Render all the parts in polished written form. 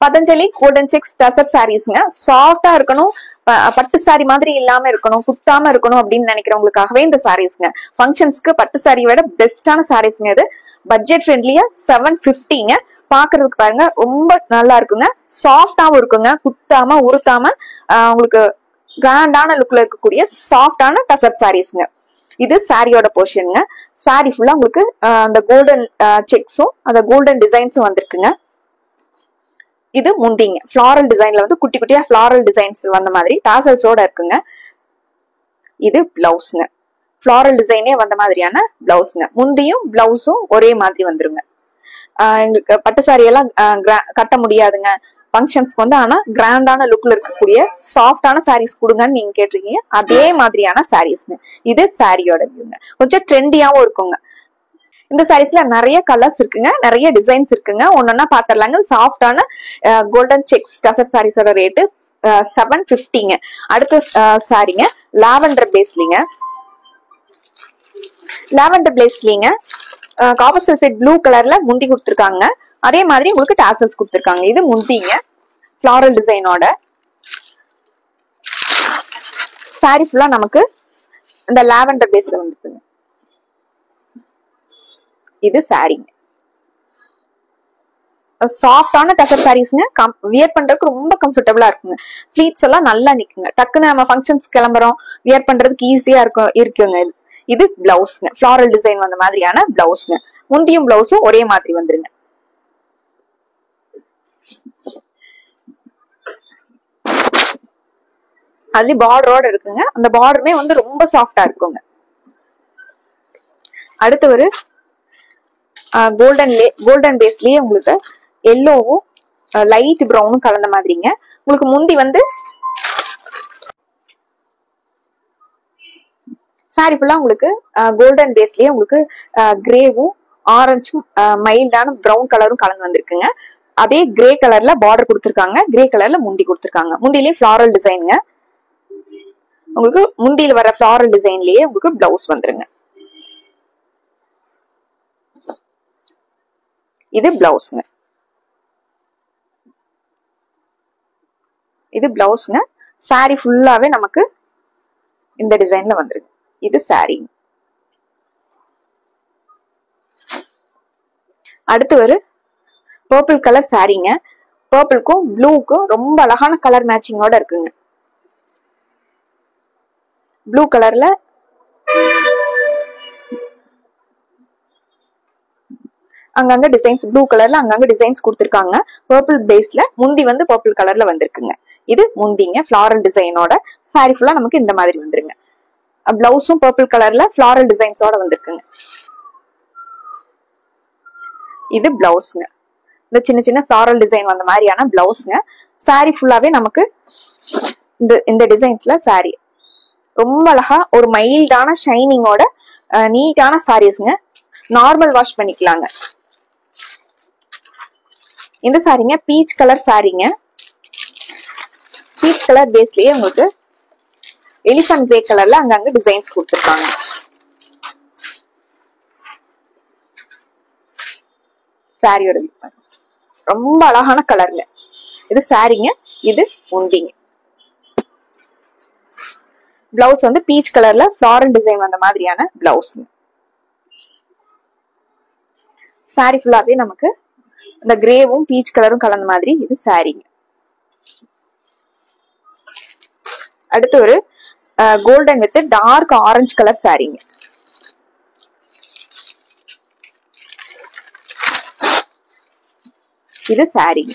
Patanjali golden checks tussar சாரீஸ்ங்க. சாஃப்டா இருக்கணும், பட்டு சாரி மாதிரி இல்லாம இருக்கணும், குத்தாம இருக்கணும் அப்படின்னு நினைக்கிறவங்களுக்காகவே இந்த சாரீஸ்ங்க. ஃபங்க்ஷன்ஸ்க்கு பட்டு சாரியை விட பெஸ்டான சாரீஸ்ங்க இது. பட்ஜெட் ஃப்ரெண்ட்லியா 750ங்க. பாக்குறதுக்கு பாருங்க ரொம்ப நல்லா இருக்குங்க, சாஃப்டாவும் இருக்குங்க, குத்தாம உருத்தாம உங்களுக்கு கிராண்டான லுக்ல இருக்கக்கூடிய சாஃப்டான டசர் சாரீஸ்ங்க. இது சாரியோட போர்ஷனுங்க. சாரி ஃபுல்லா உங்களுக்கு அந்த கோல்டன் செக்ஸும் அந்த கோல்டன் டிசைன்ஸும் வந்திருக்குங்க. இது முந்திங்க, ஃபிளாரல் டிசைன்ல வந்து குட்டி குட்டியா ஃபிளாரல் டிசைன்ஸ் வந்த மாதிரி டாசல்ஸோட இருக்குங்க. இது பிளவுஸ்ங்க, ஃபிளாரல் டிசைனே வந்த மாதிரியான பிளவுஸ்ங்க. முந்தியும் பிளவுஸும் ஒரே மாதிரி வந்துருங்க. எங்களுக்கு பட்டு சாரி எல்லாம் கட்ட முடியாதுங்க ஃபங்க்ஷன்ஸ்க்கு வந்து, ஆனா கிராண்டான லுக்ல இருக்கக்கூடிய சாஃப்டான சாரீஸ் கொடுங்கன்னு நீங்க கேட்டிருக்கீங்க. அதே மாதிரியான சாரீஸ்ங்க. இது சாரியோட வியூங்க. கொஞ்சம் ட்ரெண்டியாவும் இருக்குங்க. இந்த சாரீஸ்ல நிறைய கலர்ஸ் இருக்குங்க, நிறைய டிசைன்ஸ் இருக்குங்க. ஒன்னொன்னா பாத்திரலாங்க. சாஃப்டான கோல்டன் செக்ஸ் டசர் சாரீஸோட ரேட்டு 750ங்க. அடுத்த சாரிங்க லாவெண்டர் பேஸ்லிங்க. லாவெண்டர் பேஸ்லிங்க காப்பர் சல்ஃபேட் ப்ளூ கலர்ல முந்தி கொடுத்துருக்காங்க. அதே மாதிரி உங்களுக்கு டாசல்ஸ் கொடுத்துருக்காங்க. இது முந்திங்க, ஃபிளாரல் டிசைனோட. சாரி ஃபுல்லா நமக்கு இந்த லாவெண்டர் பேஸ்ல வந்துருக்குங்க. இது சாரிங்க, சாஃப்டான டசர் சாரீஸ்ங்க. வியர் பண்றதுக்கு ரொம்ப கம்ஃபர்டபுளா இருக்குங்க. ஃபிளீட்ஸ் எல்லாம் நல்லா நிக்குங்க. டக்குன்னு நம்ம ஃபங்க்ஷன்ஸ் கிளம்புறோம், வியர் பண்றதுக்கு ஈஸியா இருக்குங்க. இது பிளவுஸ்ங்க, ஃபிளாரல் டிசைன் வந்த மாதிரியான பிளவுஸ்ங்க. முந்தியும் பிளவுஸும் ஒரே மாதிரி வந்துருங்க. அதுல பார்டரோட இருக்குங்க. அந்த பார்டருமே வந்து ரொம்ப சாஃப்டா இருக்குங்க. அடுத்து ஒரு கோல்டன் பேஸ்லயே உங்களுக்கு எல்லோவும் லைட் ப்ரௌனும் கலந்த மாதிரிங்க. உங்களுக்கு முந்தி வந்து சாரி ஃபுல்லா உங்களுக்கு கோல்டன் பேஸ்லயே உங்களுக்கு கிரேவும் ஆரஞ்சும் மைல்டான ப்ரௌன் கலரும் கலந்து வந்திருக்குங்க. அதே கிரே கலர்ல பார்டர் கொடுத்துருக்காங்க, கிரே கலர்ல முந்தி கொடுத்துருக்காங்க. முந்திலேயே ஃபிளாரல் டிசைனுங்க. உங்களுக்கு முந்தியில வர ஃபிளாரல் டிசைன்லயே உங்களுக்கு பிளவுஸ் வந்துருங்க. இது பிளவுஸ்ங்க, இது பிளவுஸ்ங்க. சாரி ஃபுல்லாவே நமக்கு இந்த டிசைன்ல வந்துருங்க. இது சாரி. அடுத்து ஒரு பர்பிள் கலர் சாரிங்க. பர்பிள்க்கும் ப்ளூக்கும் ரொம்ப அழகான கலர் மேட்சிங்கோட இருக்குங்க. ப்ளூ கலர்ல அங்கங்க டிசைன்ஸ், ப்ளூ கலர்ல அங்கங்க டிசைன்ஸ் கொடுத்துருக்காங்க. பர்பிள் பேஸ்ல முந்தி வந்து பர்பிள் கலர்ல வந்திருக்குங்க. இது முந்திங்க, ஃபிளாரல் டிசைனோட. சாரி ஃபுல்லா நமக்கு இந்த மாதிரி வந்துருங்க. பிளவுஸும் பர்பிள் கலர்ல ஃபிளாரல் டிசைன்ஸோட வந்திருக்குங்க. இது பிளவுஸ்ங்க, இந்த சின்ன சின்ன ஃபிளாரல் டிசைன் வந்த மாதிரியான பிளவுஸ்ங்க. சாரி ஃபுல்லாவே நமக்கு இந்த டிசைன்ஸ்ல சாரி ரொம்ப அழகா ஒரு மைல்டான ஷைனிங்கோட நீட்டான சாரீஸ்ங்க. நார்மல் வாஷ் பண்ணிக்கலாங்க. இந்த சாரிங்க பீச் கலர் சாரிங்க. பீச் கலர் பேஸ்லயே உங்களுக்கு எலிஃபன்ட் கிரே கலர்ல அங்கங்க டிசைன்ஸ் கொடுத்துருக்காங்க. சாரியோட ரொம்ப அழகான கலர்ல. இது சாரிங்க, இது முந்திங்க. பிளவுஸ் வந்து பீச் கலர்ல ஃபிளாரல் டிசைன் வந்த மாதிரியான பிளவுஸ். சாரி ஃபுல்லாவே நமக்கு இந்த கிரேவும் பீச் கலரும் கலந்த மாதிரி இது சாரிங்க. அடுத்து ஒரு golden with dark orange colour சாரிங்க. இது சாரிங்க.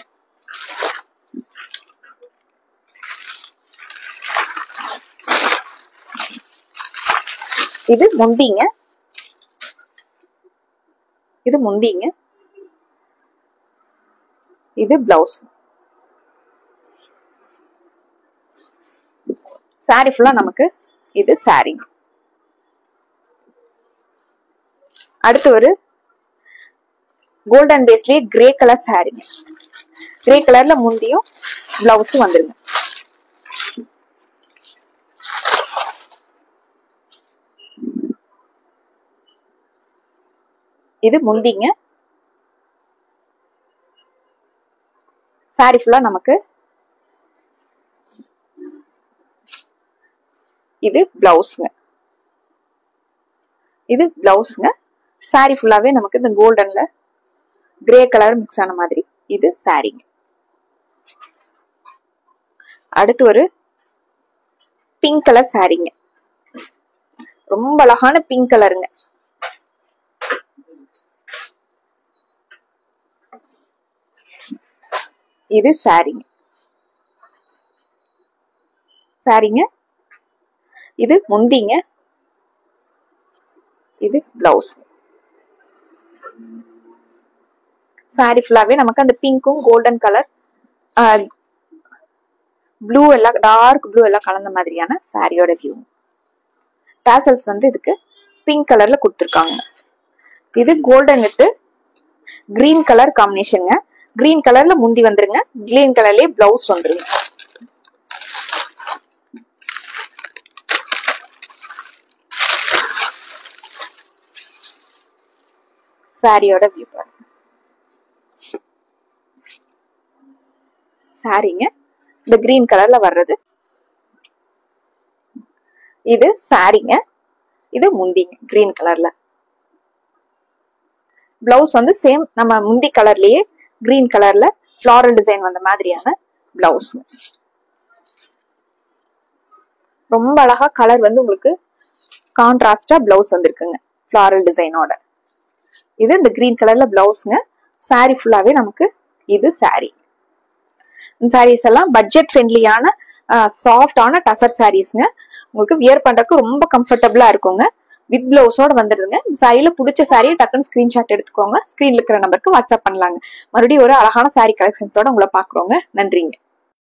இது முந்திங்க, இது முந்திங்க. இது பிளவுஸ். சாரி ஃபுல்லா நமக்கு இது சாரி. அடுத்து ஒரு கோல்டன் பேஸ்லயே கிரே கலர் சாரிங்க. கிரே கலர்ல முந்தியும் பிளவுஸும் வந்துருங்க. இது முந்திங்க. சாரி ஃபுல்லா நமக்கு இது பிளவுஸ்ங்க. இது பிளவுஸ்ங்க. சாரி ஃபுல்லாவே நமக்கு இந்த கோல்டன்ல கிரே கலர் மிக்ஸ் ஆன மாதிரி இது சாரிங்க. அடுத்து ஒரு பிங்க் கலர் சாரிங்க. ரொம்ப அழகான பிங்க் கலருங்க. இது சாரிங்க. சாரிங்க. இது முந்திங்க. இது பிளவுஸ். சாரி ஃபுல்லாவே நமக்கு அந்த பிங்க்கும் கோல்டன் கலர் ப்ளூ எல்லாம் டார்க் ப்ளூ எல்லாம் கலந்த மாதிரியான சாரியோட வியூ. டாசல்ஸ் வந்து இதுக்கு பிங்க் கலர்ல கொடுத்துருக்காங்க. இது கோல்டன் வித் கிரீன் கலர் காம்பினேஷனுங்க. கிரீன் கலர்ல முந்தி வந்துருங்க, கிரீன் கலர்லயே பிளவுஸ் வந்துருங்க. சாரியோட வியூ பாருங்க. சாரிங்க இந்த கிரீன் கலர்ல வர்றது இது சாரிங்க. இது முந்திங்க கிரீன் கலர்ல. பிளவுஸ் வந்து சேம் நம்ம முந்தி கலர்லயே கிரீன் கலர்ல ஃபிளாரல் டிசைன் வந்த மாதிரியான பிளவுஸ். ரொம்ப அழகா கலர் வந்து உங்களுக்கு கான்ட்ராஸ்டா பிளவுஸ் வந்திருக்குங்க ஃபிளாரல் டிசைனோட. இது இந்த கிரீன் கலர்ல பிளவுஸ்ங்க. சாரி ஃபுல்லாவே நமக்கு இது சாரி. சாரீஸ் எல்லாம் பட்ஜெட் ஃப்ரெண்ட்லியான சாஃப்டான டசர் சாரீஸ்ங்க. உங்களுக்கு வியர் பண்றதுக்கு ரொம்ப கம்ஃபர்டபுளா இருக்குங்க. வித் பிளவுஸோட வந்துடுங்க. சாரியில பிடிச்ச சாரியை டக்குன்னு ஸ்கிரீன்ஷாட் எடுத்துக்கோங்க. ஸ்கிரீன்ல இருக்கிற நம்பருக்கு வாட்ஸ்அப் பண்ணலாங்க. மறுபடியும் ஒரு அழகான சாரி கலெக்ஷன்ஸோட உங்களை பாக்குறோங்க. நன்றிங்க.